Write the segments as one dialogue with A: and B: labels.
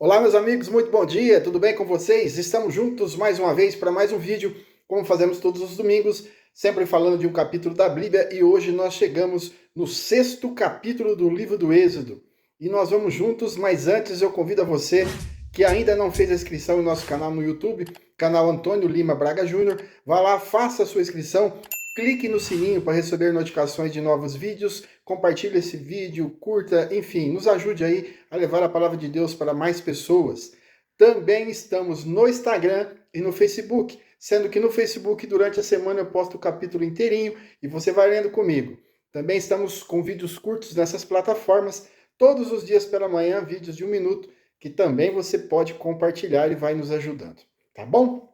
A: Olá, meus amigos, muito bom dia, tudo bem com vocês? Estamos juntos mais uma vez para mais um vídeo, como fazemos todos os domingos, sempre falando de um capítulo da Bíblia, e hoje nós chegamos no sexto capítulo do livro do Êxodo. E nós vamos juntos, mas antes eu convido a você que ainda não fez a inscrição no nosso canal no YouTube, canal Antônio Lima Braga Júnior, vá lá, faça a sua inscrição, clique no sininho para receber notificações de novos vídeos, compartilhe esse vídeo, curta, enfim, nos ajude aí a levar a palavra de Deus para mais pessoas. Também estamos no Instagram e no Facebook, sendo que no Facebook durante a semana eu posto o capítulo inteirinho e você vai lendo comigo. Também estamos com vídeos curtos nessas plataformas, todos os dias pela manhã, vídeos de 1 minuto, que também você pode compartilhar e vai nos ajudando, tá bom?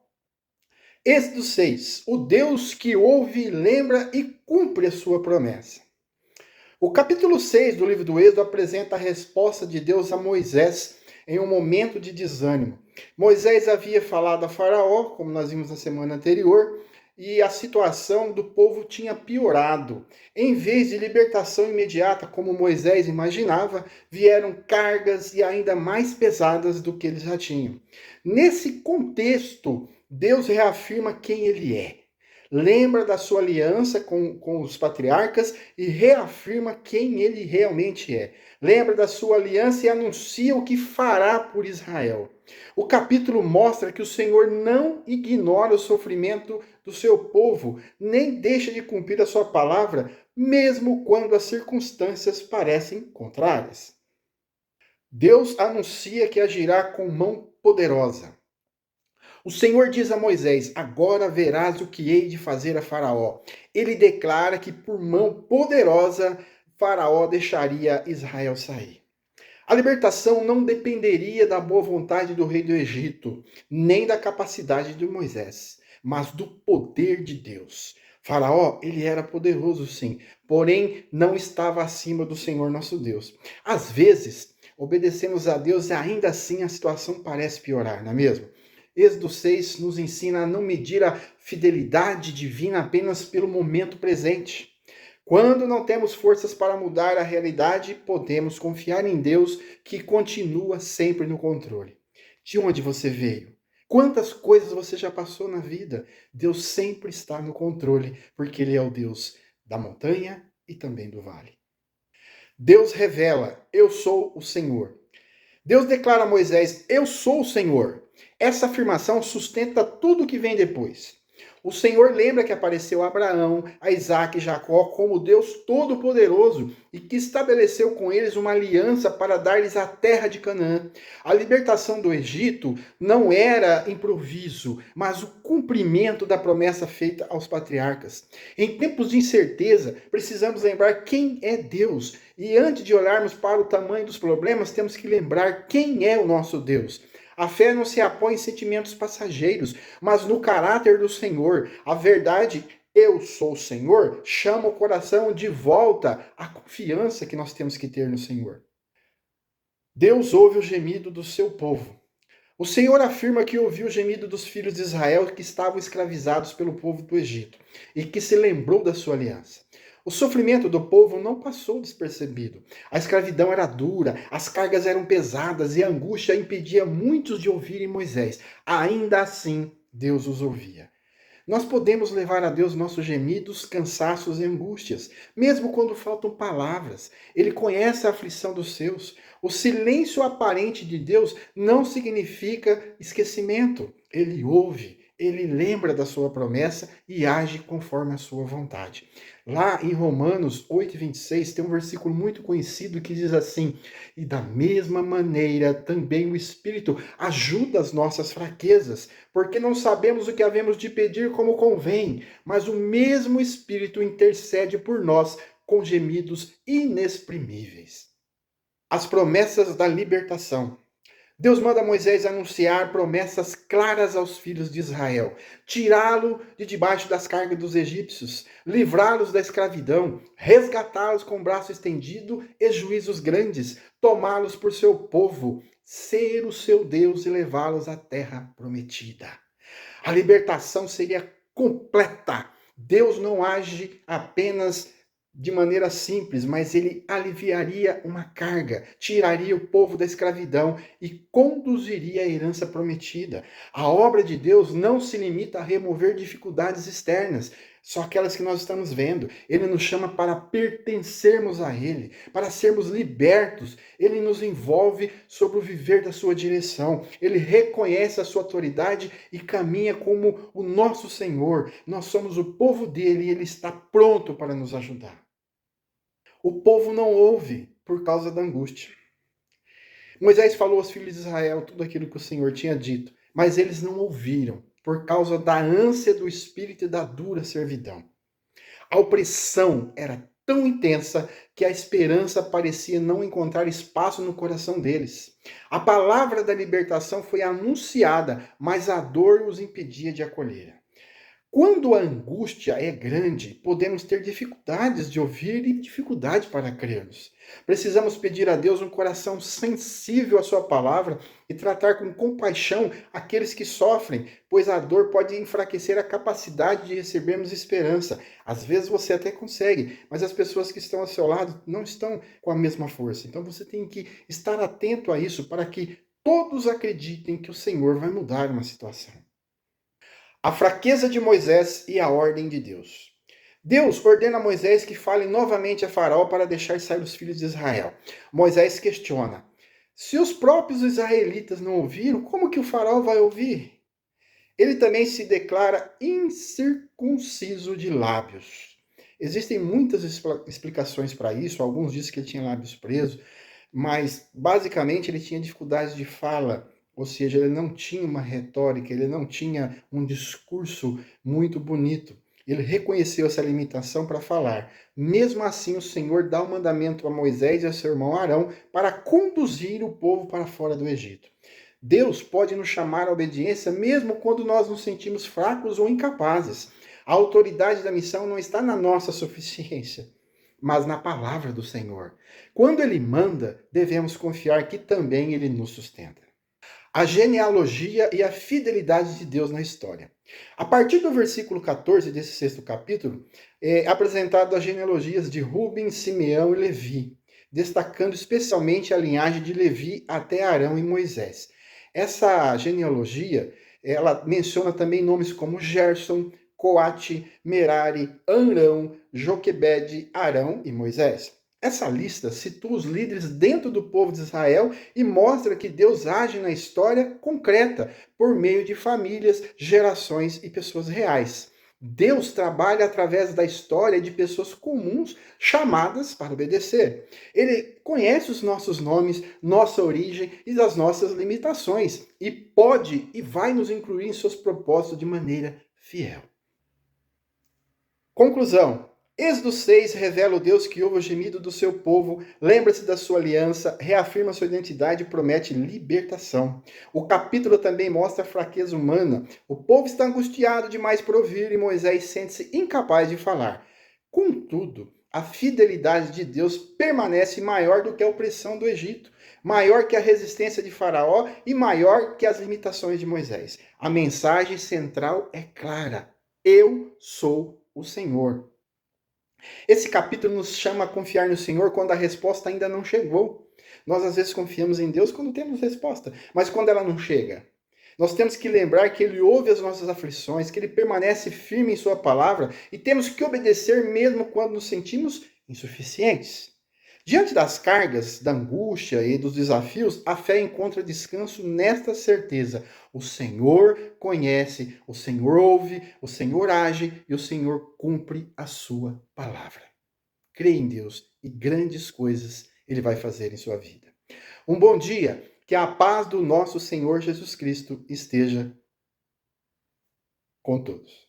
A: Êxodo 6, o Deus que ouve, lembra e cumpre a sua promessa. O capítulo 6 do livro do Êxodo apresenta a resposta de Deus a Moisés em um momento de desânimo. Moisés havia falado a Faraó, como nós vimos na semana anterior, e a situação do povo tinha piorado. Em vez de libertação imediata, como Moisés imaginava, vieram cargas e ainda mais pesadas do que eles já tinham. Nesse contexto, Deus reafirma quem ele é. Lembra da sua aliança com os patriarcas e reafirma quem ele realmente é. Lembra da sua aliança e anuncia o que fará por Israel. O capítulo mostra que o Senhor não ignora o sofrimento do seu povo, nem deixa de cumprir a sua palavra, mesmo quando as circunstâncias parecem contrárias. Deus anuncia que agirá com mão poderosa. O Senhor diz a Moisés: agora verás o que hei de fazer a Faraó. Ele declara que por mão poderosa Faraó deixaria Israel sair. A libertação não dependeria da boa vontade do rei do Egito, nem da capacidade de Moisés, mas do poder de Deus. Faraó, ele era poderoso sim, porém não estava acima do Senhor nosso Deus. Às vezes, obedecemos a Deus e ainda assim a situação parece piorar, não é mesmo? Êxodo 6 nos ensina a não medir a fidelidade divina apenas pelo momento presente. Quando não temos forças para mudar a realidade, podemos confiar em Deus que continua sempre no controle. De onde você veio? Quantas coisas você já passou na vida? Deus sempre está no controle, porque Ele é o Deus da montanha e também do vale. Deus revela: eu sou o Senhor. Deus declara a Moisés: eu sou o Senhor. Essa afirmação sustenta tudo o que vem depois. O Senhor lembra que apareceu a Abraão, a Isaac e Jacó como Deus Todo-Poderoso e que estabeleceu com eles uma aliança para dar-lhes a terra de Canaã. A libertação do Egito não era improviso, mas o cumprimento da promessa feita aos patriarcas. Em tempos de incerteza, precisamos lembrar quem é Deus. E antes de olharmos para o tamanho dos problemas, temos que lembrar quem é o nosso Deus. A fé não se apoia em sentimentos passageiros, mas no caráter do Senhor. A verdade, eu sou o Senhor, chama o coração de volta à confiança que nós temos que ter no Senhor. Deus ouve o gemido do seu povo. O Senhor afirma que ouviu o gemido dos filhos de Israel que estavam escravizados pelo povo do Egito e que se lembrou da sua aliança. O sofrimento do povo não passou despercebido. A escravidão era dura, as cargas eram pesadas e a angústia impedia muitos de ouvirem Moisés. Ainda assim, Deus os ouvia. Nós podemos levar a Deus nossos gemidos, cansaços e angústias, mesmo quando faltam palavras. Ele conhece a aflição dos seus. O silêncio aparente de Deus não significa esquecimento. Ele ouve, ele lembra da sua promessa e age conforme a sua vontade. Lá em Romanos 8:26 tem um versículo muito conhecido que diz assim: e da mesma maneira também o Espírito ajuda as nossas fraquezas, porque não sabemos o que havemos de pedir como convém, mas o mesmo Espírito intercede por nós com gemidos inexprimíveis. As promessas da libertação. Deus manda Moisés anunciar promessas claras aos filhos de Israel, tirá-lo de debaixo das cargas dos egípcios, livrá-los da escravidão, resgatá-los com o braço estendido e juízos grandes, tomá-los por seu povo, ser o seu Deus e levá-los à terra prometida. A libertação seria completa. Deus não age apenas de maneira simples, mas ele aliviaria uma carga, tiraria o povo da escravidão e conduziria a herança prometida. A obra de Deus não se limita a remover dificuldades externas, só aquelas que nós estamos vendo. Ele nos chama para pertencermos a Ele, para sermos libertos. Ele nos envolve sobre o viver da sua direção. Ele reconhece a sua autoridade e caminha como o nosso Senhor. Nós somos o povo dele e ele está pronto para nos ajudar. O povo não ouve por causa da angústia. Moisés falou aos filhos de Israel tudo aquilo que o Senhor tinha dito, mas eles não ouviram por causa da ânsia do espírito e da dura servidão. A opressão era tão intensa que a esperança parecia não encontrar espaço no coração deles. A palavra da libertação foi anunciada, mas a dor os impedia de acolher. Quando a angústia é grande, podemos ter dificuldades de ouvir e dificuldade para crermos. Precisamos pedir a Deus um coração sensível à sua palavra e tratar com compaixão aqueles que sofrem, pois a dor pode enfraquecer a capacidade de recebermos esperança. Às vezes você até consegue, mas as pessoas que estão ao seu lado não estão com a mesma força. Então você tem que estar atento a isso para que todos acreditem que o Senhor vai mudar uma situação. A fraqueza de Moisés e a ordem de Deus. Deus ordena a Moisés que fale novamente a Faraó para deixar sair os filhos de Israel. Moisés questiona: se os próprios israelitas não ouviram, como que o Faraó vai ouvir? Ele também se declara incircunciso de lábios. Existem muitas explicações para isso. Alguns dizem que ele tinha lábios presos, mas basicamente ele tinha dificuldades de fala. Ou seja, ele não tinha uma retórica, ele não tinha um discurso muito bonito. Ele reconheceu essa limitação para falar. Mesmo assim, o Senhor dá o mandamento a Moisés e a seu irmão Arão para conduzir o povo para fora do Egito. Deus pode nos chamar à obediência mesmo quando nós nos sentimos fracos ou incapazes. A autoridade da missão não está na nossa suficiência, mas na palavra do Senhor. Quando Ele manda, devemos confiar que também Ele nos sustenta. A genealogia e a fidelidade de Deus na história. A partir do versículo 14 desse 6º capítulo, é apresentado as genealogias de Rubem, Simeão e Levi, destacando especialmente a linhagem de Levi até Arão e Moisés. Essa genealogia, ela menciona também nomes como Gerson, Coate, Merari, Arão, Joquebede, Arão e Moisés. Essa lista situa os líderes dentro do povo de Israel e mostra que Deus age na história concreta, por meio de famílias, gerações e pessoas reais. Deus trabalha através da história de pessoas comuns chamadas para obedecer. Ele conhece os nossos nomes, nossa origem e as nossas limitações e pode e vai nos incluir em seus propósitos de maneira fiel. Conclusão. Êxodo 6 revela o Deus que ouve o gemido do seu povo, lembra-se da sua aliança, reafirma sua identidade e promete libertação. O capítulo também mostra a fraqueza humana. O povo está angustiado demais por ouvir e Moisés sente-se incapaz de falar. Contudo, a fidelidade de Deus permanece maior do que a opressão do Egito, maior que a resistência de Faraó e maior que as limitações de Moisés. A mensagem central é clara: eu sou o Senhor. Esse capítulo nos chama a confiar no Senhor quando a resposta ainda não chegou. Nós às vezes confiamos em Deus quando temos resposta, mas quando ela não chega, nós temos que lembrar que Ele ouve as nossas aflições, que Ele permanece firme em Sua palavra e temos que obedecer mesmo quando nos sentimos insuficientes. Diante das cargas, da angústia e dos desafios, a fé encontra descanso nesta certeza: o Senhor conhece, o Senhor ouve, o Senhor age e o Senhor cumpre a sua palavra. Creia em Deus e grandes coisas Ele vai fazer em sua vida. Um bom dia, que a paz do nosso Senhor Jesus Cristo esteja com todos.